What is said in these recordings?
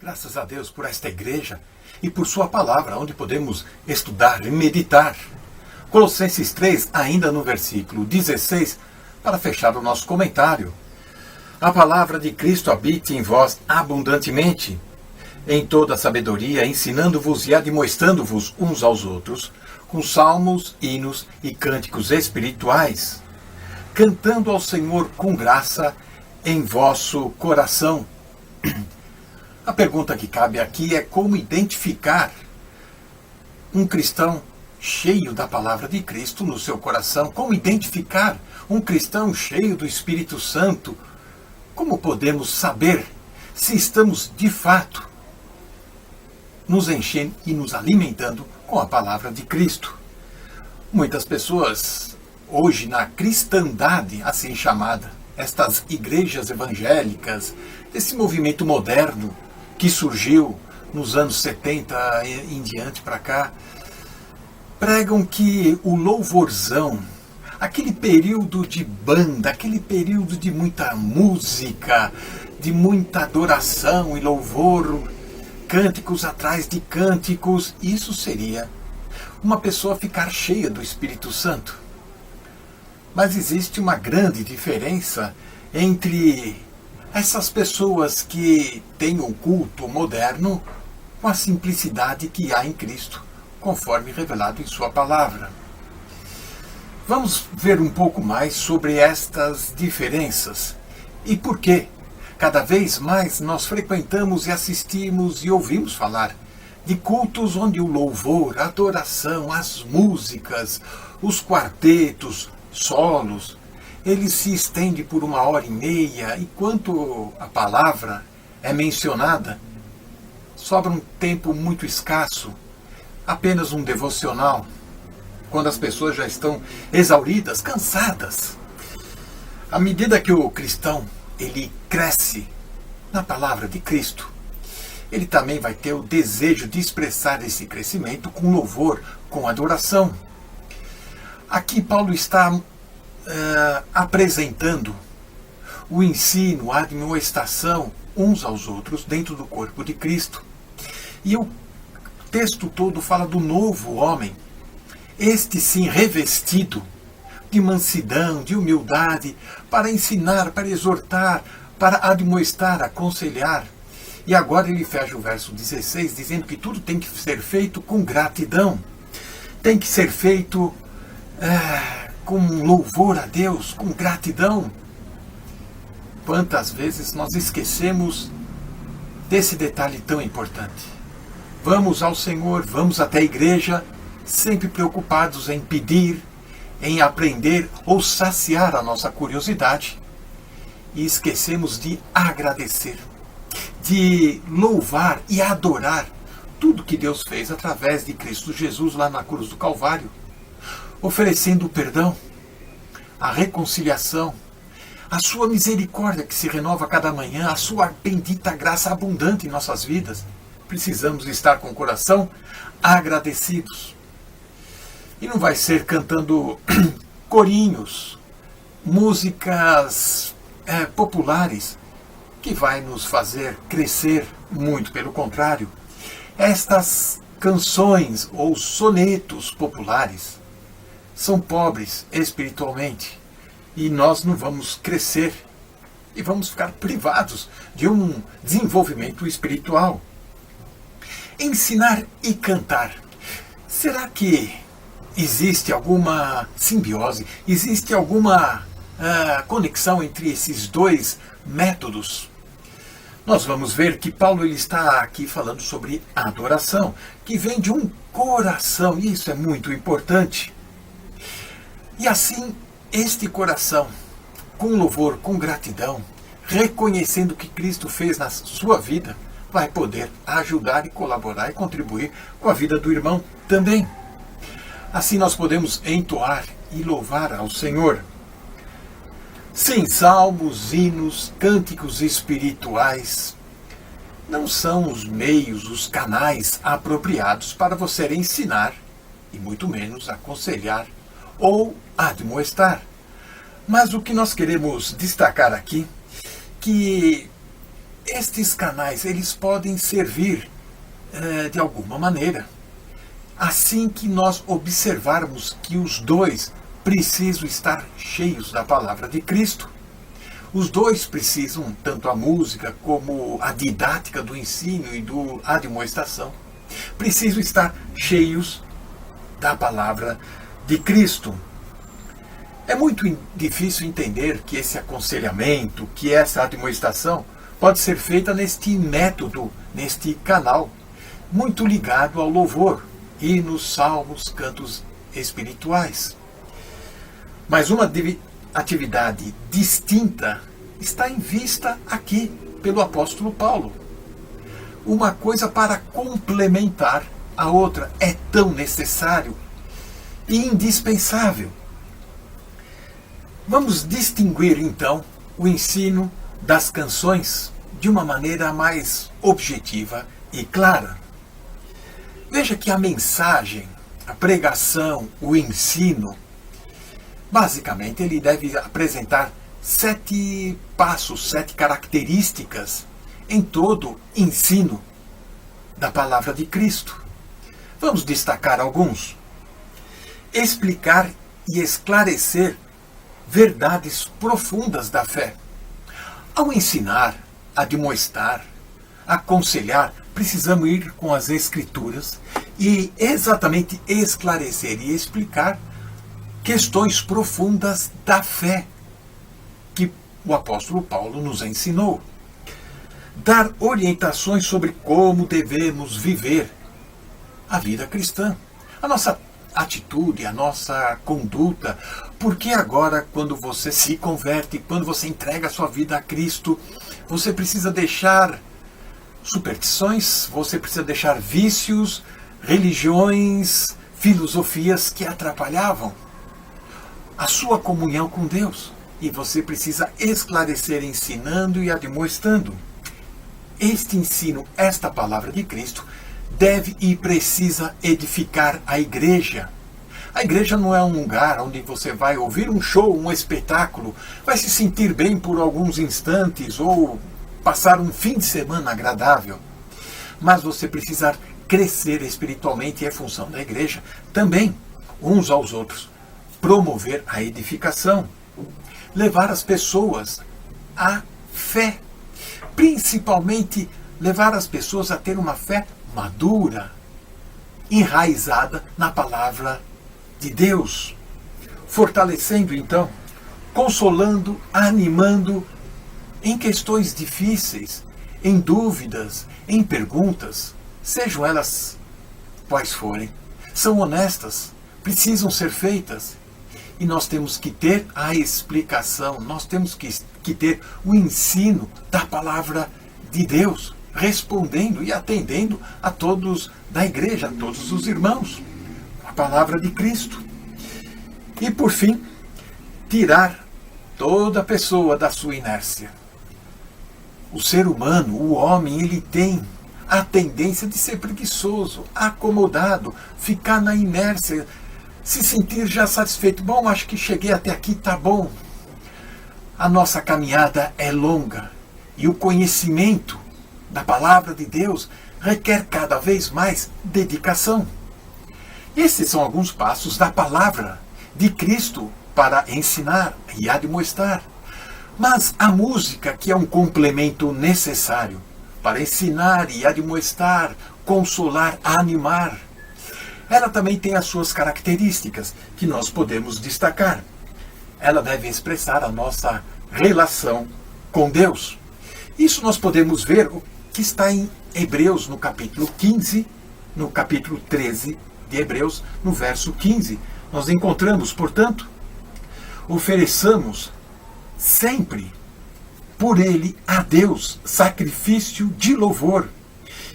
Graças a Deus por esta igreja e por sua palavra, onde podemos estudar e meditar. Colossenses 3, ainda no versículo 16, para fechar o nosso comentário. A palavra de Cristo habite em vós abundantemente, em toda a sabedoria, ensinando-vos e admoestando-vos uns aos outros, com salmos, hinos e cânticos espirituais, cantando ao Senhor com graça em vosso coração. A pergunta que cabe aqui é como identificar um cristão cheio da palavra de Cristo no seu coração, como identificar um cristão cheio do Espírito Santo, como podemos saber se estamos de fato nos enchendo e nos alimentando com a palavra de Cristo. Muitas pessoas, hoje na cristandade assim chamada, estas igrejas evangélicas, esse movimento moderno que surgiu nos anos 70 em diante para cá, pregam que o louvorzão, aquele período de banda, aquele período de muita música, de muita adoração e louvor, cânticos atrás de cânticos, isso seria uma pessoa ficar cheia do Espírito Santo. Mas existe uma grande diferença entre essas pessoas que têm o culto moderno com a simplicidade que há em Cristo, conforme revelado em sua palavra. Vamos ver um pouco mais sobre estas diferenças e por que cada vez mais nós frequentamos e assistimos e ouvimos falar de cultos onde o louvor, a adoração, as músicas, os quartetos, solos, ele se estende por 1h30, enquanto a palavra é mencionada, sobra um tempo muito escasso, apenas um devocional, quando as pessoas já estão exauridas, cansadas. À medida que o cristão ele cresce na palavra de Cristo, ele também vai ter o desejo de expressar esse crescimento com louvor, com adoração. Aqui Paulo está apresentando o ensino, a admoestação uns aos outros dentro do corpo de Cristo. E o texto todo fala do novo homem, este sim revestido de mansidão, de humildade, para ensinar, para exortar, para admoestar, aconselhar. E agora ele fecha o verso 16 dizendo que tudo tem que ser feito com gratidão, tem que ser feito com louvor a Deus, com gratidão. Quantas vezes nós esquecemos desse detalhe tão importante? Vamos ao Senhor, vamos até a igreja, sempre preocupados em pedir, em aprender ou saciar a nossa curiosidade, e esquecemos de agradecer, de louvar e adorar tudo que Deus fez através de Cristo Jesus lá na cruz do Calvário, oferecendo o perdão, a reconciliação, a sua misericórdia que se renova a cada manhã, a sua bendita graça abundante em nossas vidas. Precisamos estar com o coração agradecidos. E não vai ser cantando corinhos, músicas populares, que vai nos fazer crescer, muito pelo contrário. Estas canções ou sonetos populares são pobres espiritualmente e nós não vamos crescer e vamos ficar privados de um desenvolvimento espiritual. Ensinar e cantar. Será que existe alguma simbiose, existe alguma conexão entre esses dois métodos? Nós vamos ver que Paulo ele está aqui falando sobre adoração, que vem de um coração, e isso é muito importante. E assim, este coração, com louvor, com gratidão, reconhecendo o que Cristo fez na sua vida, vai poder ajudar e colaborar e contribuir com a vida do irmão também. Assim nós podemos entoar e louvar ao Senhor. Sim, salmos, hinos, cânticos espirituais não são os meios, os canais apropriados para você ensinar e muito menos aconselhar ou admoestar. Mas o que nós queremos destacar aqui, que estes canais, eles podem servir de alguma maneira, assim que nós observarmos que os dois precisam estar cheios da palavra de Cristo. Os dois precisam, tanto a música como a didática do ensino e a demonstração, precisam estar cheios da palavra de Cristo. É muito difícil entender que esse aconselhamento, que essa demonstração pode ser feita neste método, neste canal, muito ligado ao louvor, hinos, salmos, cantos espirituais. Mas uma atividade distinta está em vista aqui pelo apóstolo Paulo. Uma coisa para complementar a outra é tão necessário e indispensável. Vamos distinguir então o ensino das canções de uma maneira mais objetiva e clara. Veja que a mensagem, a pregação, o ensino, basicamente ele deve apresentar 7 passos, 7 características em todo ensino da palavra de Cristo. Vamos destacar alguns. Explicar e esclarecer verdades profundas da fé. Ao ensinar, admoestar, aconselhar, precisamos ir com as Escrituras e exatamente esclarecer e explicar questões profundas da fé que o apóstolo Paulo nos ensinou. Dar orientações sobre como devemos viver a vida cristã, a nossa atitude, a nossa conduta, porque agora, quando você se converte, quando você entrega a sua vida a Cristo, você precisa deixar superstições, você precisa deixar vícios, religiões, filosofias que atrapalhavam a sua comunhão com Deus. E você precisa esclarecer ensinando e admoestando. Este ensino, esta palavra de Cristo, deve e precisa edificar a igreja. A igreja não é um lugar onde você vai ouvir um show, um espetáculo, vai se sentir bem por alguns instantes ou passar um fim de semana agradável. Mas você precisa crescer espiritualmente e é função da igreja também, uns aos outros, promover a edificação, levar as pessoas à fé, principalmente levar as pessoas a ter uma fé madura, enraizada na palavra de Deus, fortalecendo então, consolando, animando em questões difíceis, em dúvidas, em perguntas, sejam elas quais forem, são honestas, precisam ser feitas. E nós temos que ter a explicação, nós temos que ter o ensino da palavra de Deus, respondendo e atendendo a todos da igreja, a todos os irmãos, a palavra de Cristo. E por fim, tirar toda pessoa da sua inércia. O ser humano, o homem, ele tem a tendência de ser preguiçoso, acomodado, ficar na inércia, se sentir já satisfeito. Bom, acho que cheguei até aqui, tá bom. A nossa caminhada é longa e o conhecimento da palavra de Deus requer cada vez mais dedicação. Esses são alguns passos da palavra de Cristo para ensinar e admoestar. Mas a música, que é um complemento necessário para ensinar e admoestar, consolar, animar, ela também tem as suas características que nós podemos destacar. Ela deve expressar a nossa relação com Deus. Isso nós podemos ver o que está em Hebreus, no capítulo 15, no capítulo 13 de Hebreus, no verso 15. Nós encontramos, portanto, ofereçamos sempre por ele a Deus sacrifício de louvor,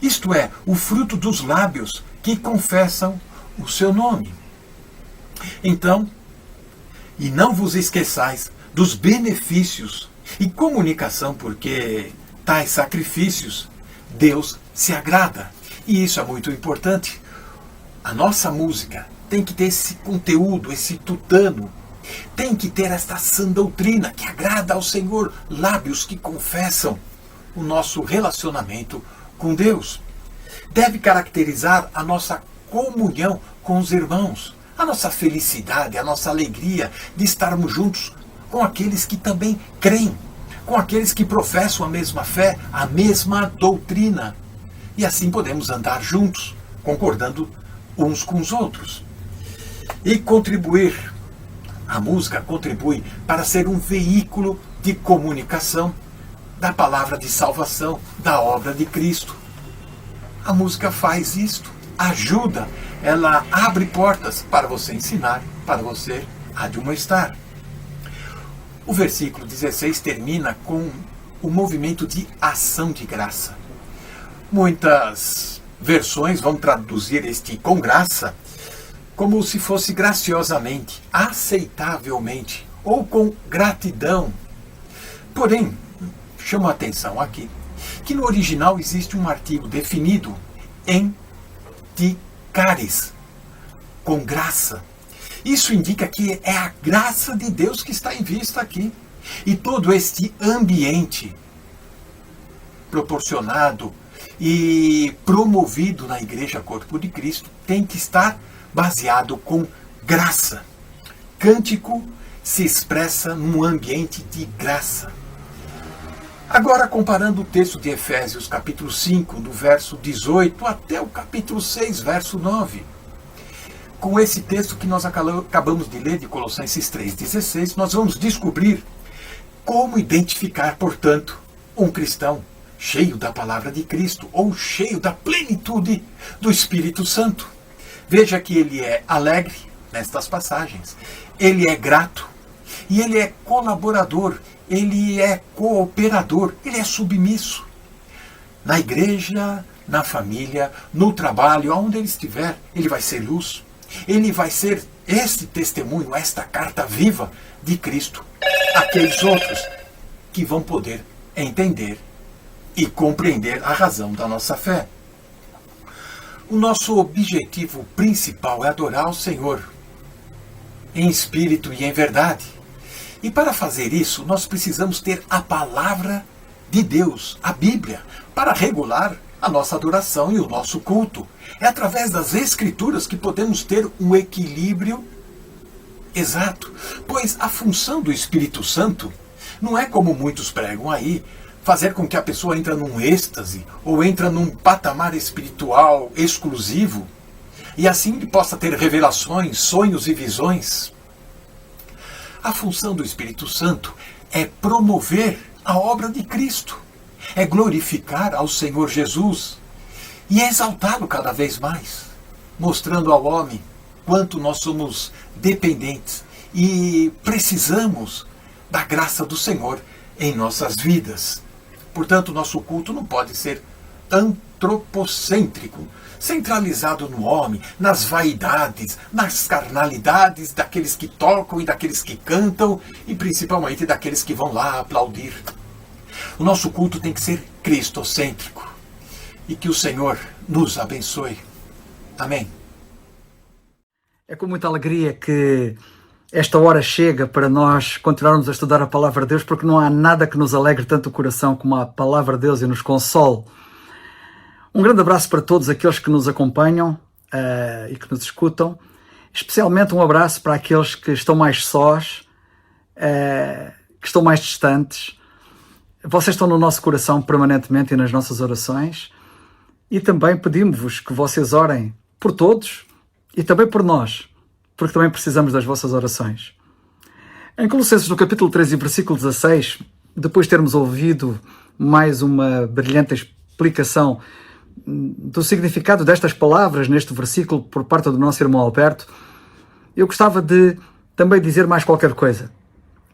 isto é, o fruto dos lábios que confessam o seu nome. Então, e não vos esqueçais dos benefícios e comunicação, porque tais sacrifícios Deus se agrada. E isso é muito importante. A nossa música tem que ter esse conteúdo, esse tutano, tem que ter esta sã doutrina que agrada ao Senhor, lábios que confessam o nosso relacionamento com Deus. Deve caracterizar a nossa comunhão com os irmãos, a nossa felicidade, a nossa alegria de estarmos juntos com aqueles que também creem, com aqueles que professam a mesma fé, a mesma doutrina. E assim podemos andar juntos, concordando uns com os outros. E contribuir. A música contribui para ser um veículo de comunicação da palavra de salvação, da obra de Cristo. A música faz isto, ajuda, ela abre portas para você ensinar, para você admoestar. O versículo 16 termina com o movimento de ação de graça. Muitas versões vão traduzir este com graça como se fosse graciosamente, aceitavelmente ou com gratidão. Porém, chamo a atenção aqui que no original existe um artigo definido em ti caris, com graça. Isso indica que é a graça de Deus que está em vista aqui. E todo este ambiente proporcionado e promovido na Igreja Corpo de Cristo tem que estar baseado com graça. Cântico se expressa num ambiente de graça. Agora, comparando o texto de Efésios, capítulo 5, do verso 18 até o capítulo 6, verso 9, com esse texto que nós acabamos de ler, de Colossenses 3,16, nós vamos descobrir como identificar, portanto, um cristão cheio da palavra de Cristo ou cheio da plenitude do Espírito Santo. Veja que ele é alegre nestas passagens, ele é grato e ele é colaborador, ele é cooperador, ele é submisso. Na igreja, na família, no trabalho, aonde ele estiver, ele vai ser luz. Ele vai ser este testemunho, esta carta viva de Cristo. Aqueles outros que vão poder entender e compreender a razão da nossa fé. O nosso objetivo principal é adorar o Senhor em espírito e em verdade. E para fazer isso, nós precisamos ter a palavra de Deus, a Bíblia, para regular a nossa adoração e o nosso culto. É através das Escrituras que podemos ter um equilíbrio exato, pois a função do Espírito Santo não é como muitos pregam aí, fazer com que a pessoa entre num êxtase ou entre num patamar espiritual exclusivo e assim ele possa ter revelações, sonhos e visões. A função do Espírito Santo é promover a obra de Cristo, é glorificar ao Senhor Jesus e é exaltá-lo cada vez mais, mostrando ao homem quanto nós somos dependentes e precisamos da graça do Senhor em nossas vidas. Portanto, nosso culto não pode ser antropocêntrico, centralizado no homem, nas vaidades, nas carnalidades daqueles que tocam e daqueles que cantam e principalmente daqueles que vão lá aplaudir. O nosso culto tem que ser cristocêntrico e que o Senhor nos abençoe. Amém. É com muita alegria que esta hora chega para nós continuarmos a estudar a Palavra de Deus, porque não há nada que nos alegre tanto o coração como a Palavra de Deus e nos console. Um grande abraço para todos aqueles que nos acompanham e que nos escutam, especialmente um abraço para aqueles que estão mais sós, que estão mais distantes. Vocês estão no nosso coração permanentemente e nas nossas orações, e também pedimos-vos que vocês orem por todos e também por nós, porque também precisamos das vossas orações. Em Colossenses, no capítulo 13, versículo 16, depois de termos ouvido mais uma brilhante explicação do significado destas palavras neste versículo por parte do nosso irmão Alberto, eu gostava de também dizer mais qualquer coisa.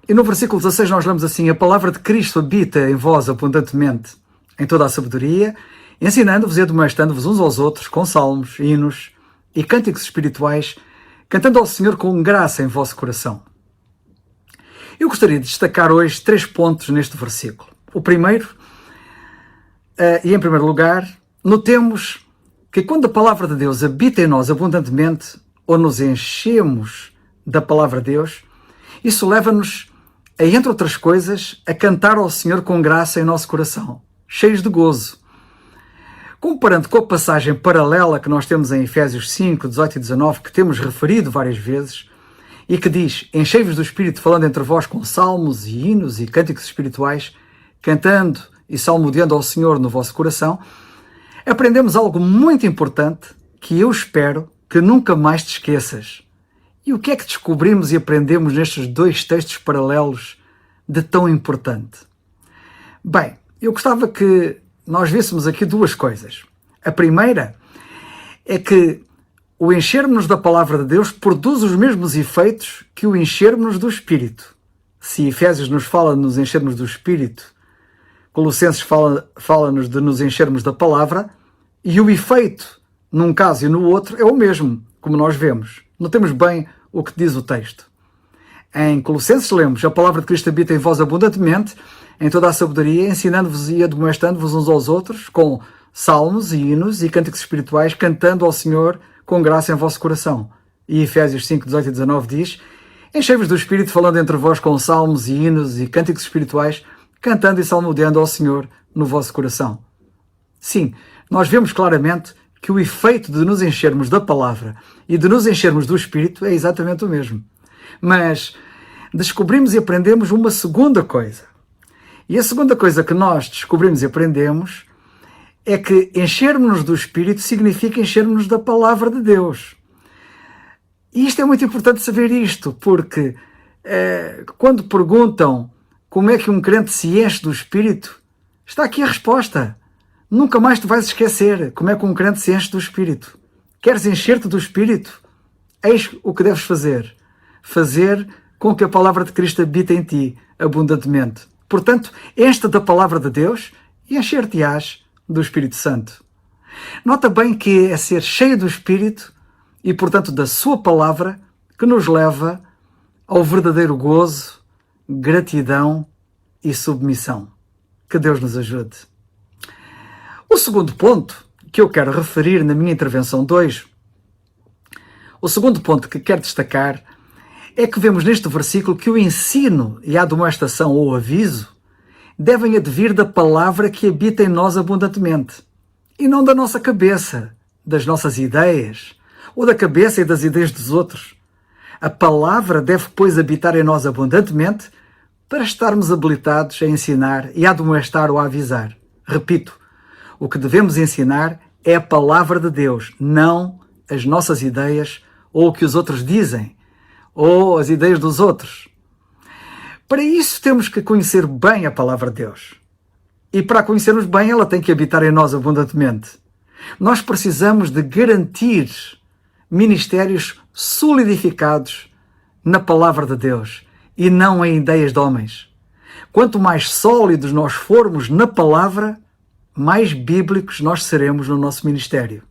E no versículo 16 nós lemos assim: a palavra de Cristo habita em vós abundantemente, em toda a sabedoria, ensinando-vos e admoestando-vos uns aos outros com salmos, hinos e cânticos espirituais, cantando ao Senhor com graça em vosso coração. Eu gostaria de destacar hoje 3 pontos neste versículo. O primeiro, e em primeiro lugar, notemos que quando a palavra de Deus habita em nós abundantemente, ou nos enchemos da palavra de Deus, isso leva-nos a, entre outras coisas, a cantar ao Senhor com graça em nosso coração. cheios de gozo. Comparando com a passagem paralela que nós temos em Efésios 5, 18 e 19, que temos referido várias vezes, e que diz: enchei-vos do Espírito, falando entre vós com salmos e hinos e cânticos espirituais, cantando e salmodiando ao Senhor no vosso coração, aprendemos algo muito importante que eu espero que nunca mais te esqueças. E o que é que descobrimos e aprendemos nestes dois textos paralelos de tão importante? Bem, eu gostava que nós víssemos aqui duas coisas. A primeira é que o enchermos da palavra de Deus produz os mesmos efeitos que o enchermos do Espírito. Se Efésios nos fala de nos enchermos do Espírito, Colossenses fala-nos de nos enchermos da palavra, e o efeito, num caso e no outro, é o mesmo, como nós vemos. Notemos bem o que diz o texto. Em Colossenses lemos: a palavra de Cristo habita em vós abundantemente, em toda a sabedoria, ensinando-vos e admoestando-vos uns aos outros, com salmos e hinos e cânticos espirituais, cantando ao Senhor com graça em vosso coração. E Efésios 5, 18 e 19 diz: enchei-vos do Espírito, falando entre vós com salmos e hinos e cânticos espirituais, cantando e salmodiando ao Senhor no vosso coração. Sim, nós vemos claramente que o efeito de nos enchermos da palavra e de nos enchermos do Espírito é exatamente o mesmo. Mas descobrimos e aprendemos uma segunda coisa. E a segunda coisa que nós descobrimos e aprendemos é que enchermos-nos do Espírito significa enchermos-nos da palavra de Deus. E isto é muito importante saber isto, porque quando perguntam como é que um crente se enche do Espírito, está aqui a resposta. Nunca mais te vais esquecer como é que um crente se enche do Espírito. Queres encher-te do Espírito? Eis o que deves fazer. Fazer com que a palavra de Cristo habite em ti abundantemente. Portanto, enche-te da palavra de Deus e encher-te-ás do Espírito Santo. Nota bem que é ser cheio do Espírito e, portanto, da sua palavra que nos leva ao verdadeiro gozo, gratidão e submissão. Que Deus nos ajude. O segundo ponto que eu quero referir na minha intervenção 2, o segundo ponto que quero destacar é que vemos neste versículo que o ensino e a admoestação ou aviso devem advir da palavra que habita em nós abundantemente e não da nossa cabeça, das nossas ideias ou da cabeça e das ideias dos outros. A palavra deve, pois, habitar em nós abundantemente para estarmos habilitados a ensinar e a admoestar ou a avisar. Repito, o que devemos ensinar é a palavra de Deus, não as nossas ideias ou o que os outros dizem, ou as ideias dos outros. Para isso temos que conhecer bem a palavra de Deus. E para a conhecermos bem, ela tem que habitar em nós abundantemente. Nós precisamos de garantir ministérios solidificados na palavra de Deus e não em ideias de homens. Quanto mais sólidos nós formos na palavra, mais bíblicos nós seremos no nosso ministério.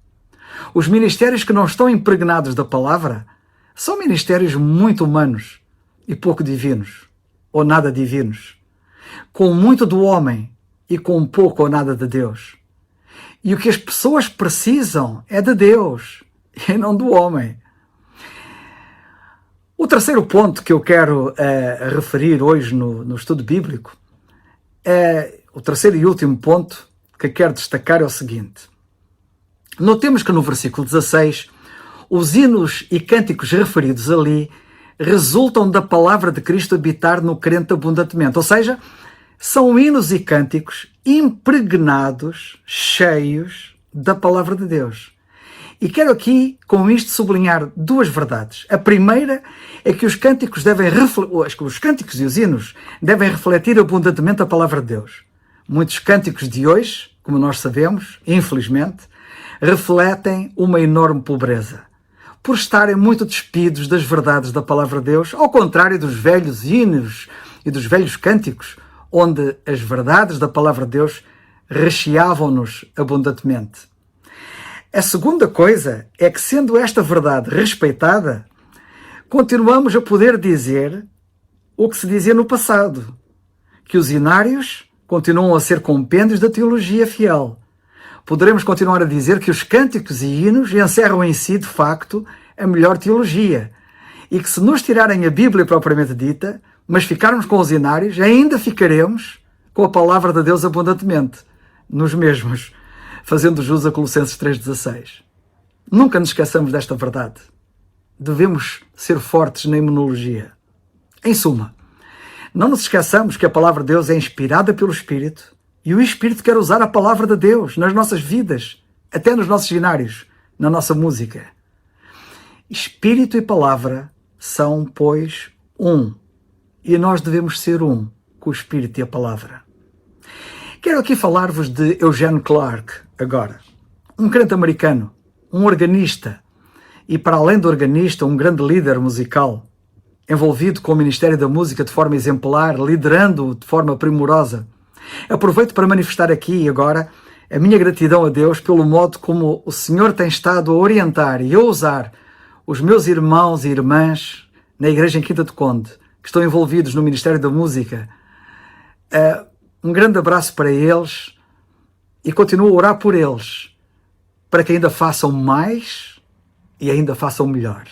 Os ministérios que não estão impregnados da palavra são ministérios muito humanos e pouco divinos, ou nada divinos, com muito do homem e com pouco ou nada de Deus. E o que as pessoas precisam é de Deus e não do homem. O terceiro ponto que eu quero referir hoje no estudo bíblico, o terceiro e último ponto que quero destacar é o seguinte. Notemos que no versículo 16, os hinos e cânticos referidos ali resultam da palavra de Cristo habitar no crente abundantemente. Ou seja, são hinos e cânticos impregnados, cheios da palavra de Deus. E quero aqui, com isto, sublinhar duas verdades. A primeira é que os cânticos e os hinos devem refletir abundantemente a palavra de Deus. Muitos cânticos de hoje, como nós sabemos, infelizmente, refletem uma enorme pobreza, por estarem muito despidos das verdades da palavra de Deus, ao contrário dos velhos hinos e dos velhos cânticos, onde as verdades da palavra de Deus recheavam-nos abundantemente. A segunda coisa é que, sendo esta verdade respeitada, continuamos a poder dizer o que se dizia no passado, que os hinários continuam a ser compêndios da teologia fiel. Poderemos continuar a dizer que os cânticos e hinos encerram em si, de facto, a melhor teologia, e que se nos tirarem a Bíblia propriamente dita, mas ficarmos com os hinários, ainda ficaremos com a palavra de Deus abundantemente. nos mesmos, fazendo jus a Colossenses 3,16. Nunca nos esqueçamos desta verdade. Devemos ser fortes na imunologia. Em suma, não nos esqueçamos que a palavra de Deus é inspirada pelo Espírito e o Espírito quer usar a palavra de Deus nas nossas vidas, até nos nossos cenários, na nossa música. Espírito e palavra são, pois, um. E nós devemos ser um com o Espírito e a palavra. Quero aqui falar-vos de Eugene Clark agora. Um crente americano, um organista e, para além do organista, um grande líder musical, envolvido com o Ministério da Música de forma exemplar, liderando-o de forma primorosa. Aproveito para manifestar aqui e agora a minha gratidão a Deus pelo modo como o Senhor tem estado a orientar e a usar os meus irmãos e irmãs na Igreja em Quinta do Conde, que estão envolvidos no Ministério da Música. Um grande abraço para eles e continuo a orar por eles, para que ainda façam mais e ainda façam melhor.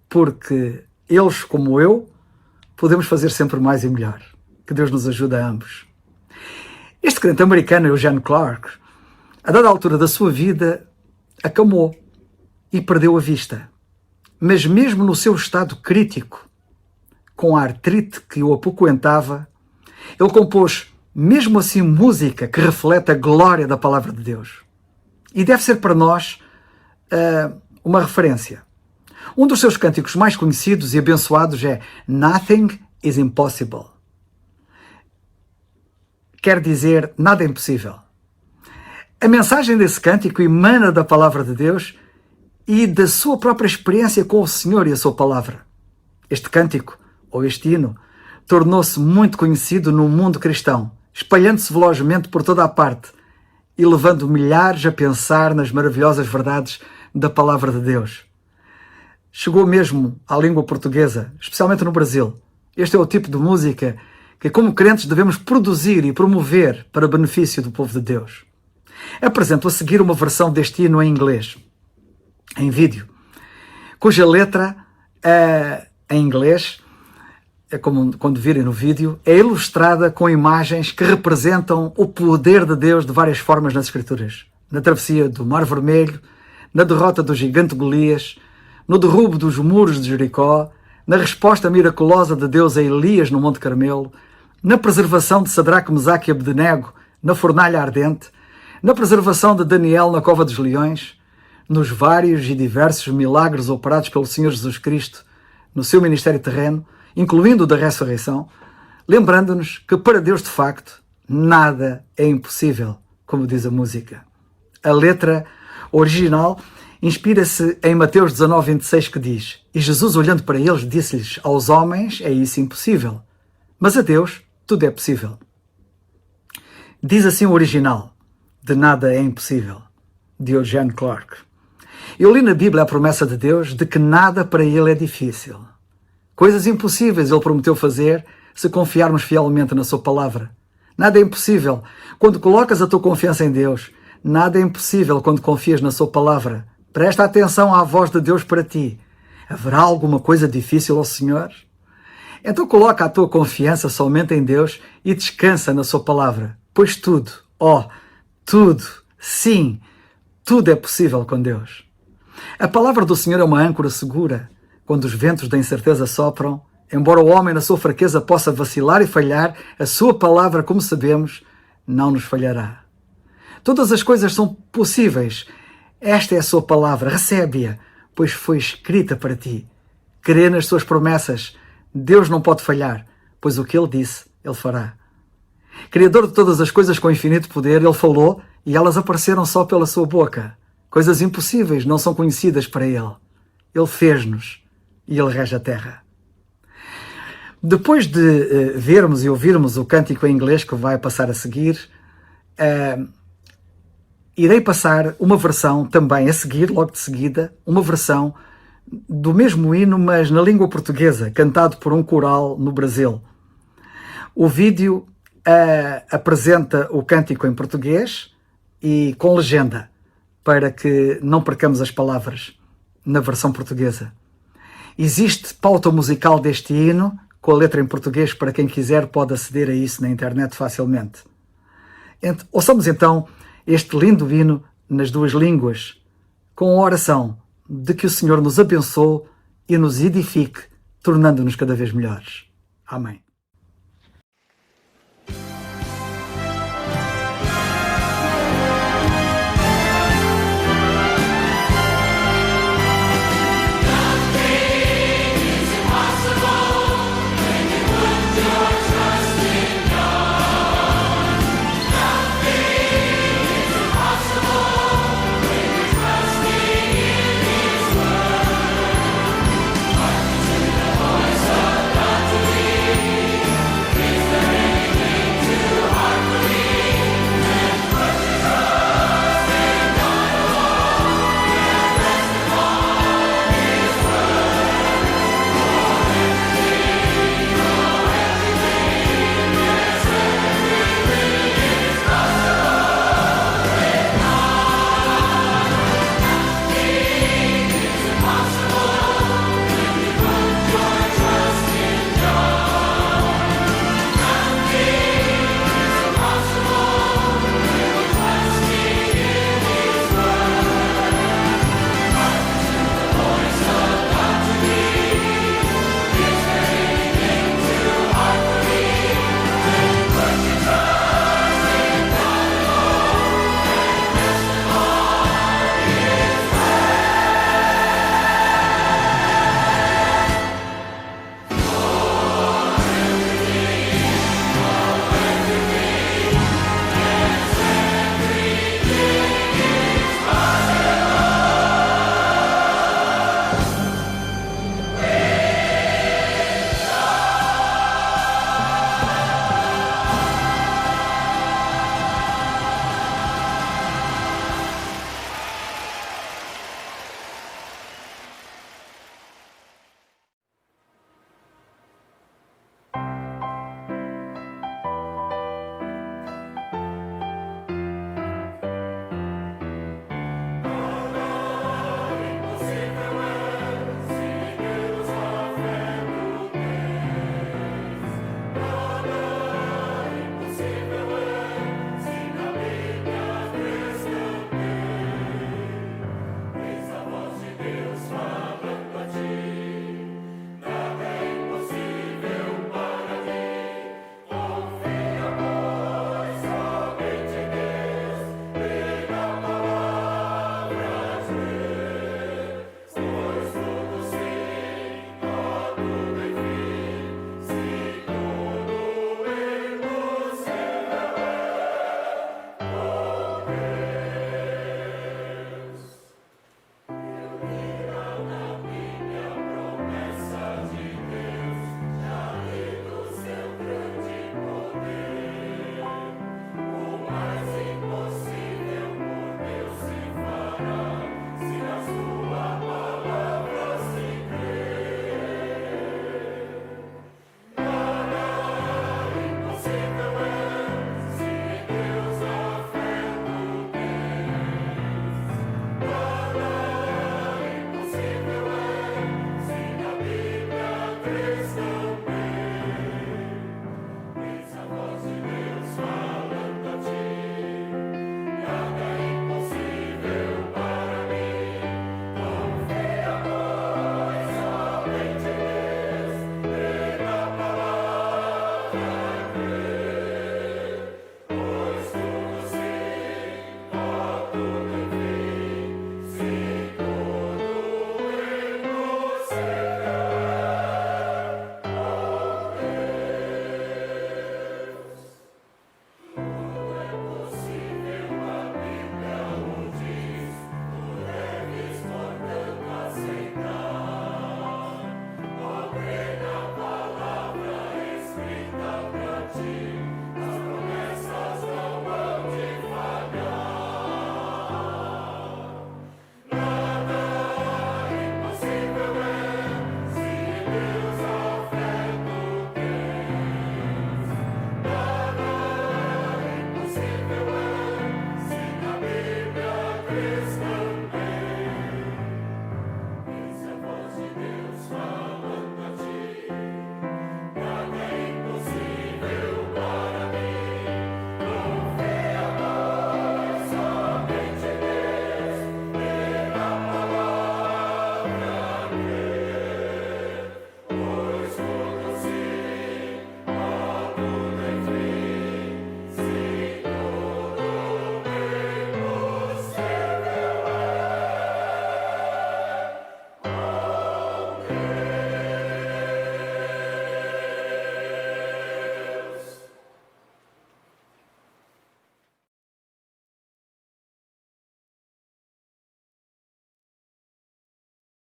Porque eles, como eu, podemos fazer sempre mais e melhor. Que Deus nos ajude a ambos. Este crente americano, Eugene Clark, a dada altura da sua vida, acamou e perdeu a vista. Mas mesmo no seu estado crítico, com a artrite que o apoquentava, ele compôs, mesmo assim, música que reflete a glória da palavra de Deus. E deve ser para nós uma referência. Um dos seus cânticos mais conhecidos e abençoados é Nothing is Impossible. Quer dizer, nada é impossível. A mensagem desse cântico emana da palavra de Deus e da sua própria experiência com o Senhor e a sua palavra. Este cântico, ou este hino, tornou-se muito conhecido no mundo cristão, espalhando-se velozmente por toda a parte e levando milhares a pensar nas maravilhosas verdades da palavra de Deus. Chegou mesmo à língua portuguesa, especialmente no Brasil. Este é o tipo de música que, como crentes, devemos produzir e promover para benefício do povo de Deus. Apresento a seguir uma versão deste hino em inglês, em vídeo, cuja letra, em inglês, como quando virem no vídeo, é ilustrada com imagens que representam o poder de Deus de várias formas nas Escrituras. Na travessia do Mar Vermelho, na derrota do gigante Golias, no derrubo dos muros de Jericó, na resposta miraculosa de Deus a Elias no Monte Carmelo, na preservação de Sadraque, Mesaque e Abdenego na fornalha ardente, na preservação de Daniel na cova dos leões, nos vários e diversos milagres operados pelo Senhor Jesus Cristo no seu ministério terreno, incluindo o da ressurreição, lembrando-nos que para Deus, de facto, nada é impossível, como diz a música. A letra original inspira-se em Mateus 19:26, que diz: E Jesus, olhando para eles, disse-lhes: Aos homens é isso impossível, mas a Deus tudo é possível. Diz assim o original: De nada é impossível, de Eugene Clark. Eu li na Bíblia a promessa de Deus de que nada para ele é difícil. Coisas impossíveis ele prometeu fazer se confiarmos fielmente na sua palavra. Nada é impossível quando colocas a tua confiança em Deus. Nada é impossível quando confias na sua palavra. Presta atenção à voz de Deus para ti. Haverá alguma coisa difícil ao Senhor? Então coloca a tua confiança somente em Deus e descansa na sua palavra. Pois tudo, tudo, sim, tudo é possível com Deus. A palavra do Senhor é uma âncora segura. Quando os ventos da incerteza sopram, embora o homem na sua fraqueza possa vacilar e falhar, a sua palavra, como sabemos, não nos falhará. Todas as coisas são possíveis. Esta é a sua palavra, recebe-a, pois foi escrita para ti. Crê nas suas promessas. Deus não pode falhar, pois o que Ele disse, Ele fará. Criador de todas as coisas com infinito poder, Ele falou e elas apareceram só pela sua boca. Coisas impossíveis não são conhecidas para Ele. Ele fez-nos e Ele rege a terra. Depois de vermos e ouvirmos o cântico em inglês que vai passar a seguir, irei passar uma versão também a seguir, logo de seguida, uma versão do mesmo hino, mas na língua portuguesa, cantado por um coral no Brasil. O vídeo apresenta o cântico em português e com legenda, para que não percamos as palavras na versão portuguesa. Existe pauta musical deste hino, com a letra em português, para quem quiser pode aceder a isso na internet facilmente. Ouçamos então este lindo hino nas duas línguas, com a oração de que o Senhor nos abençoe e nos edifique, tornando-nos cada vez melhores. Amém.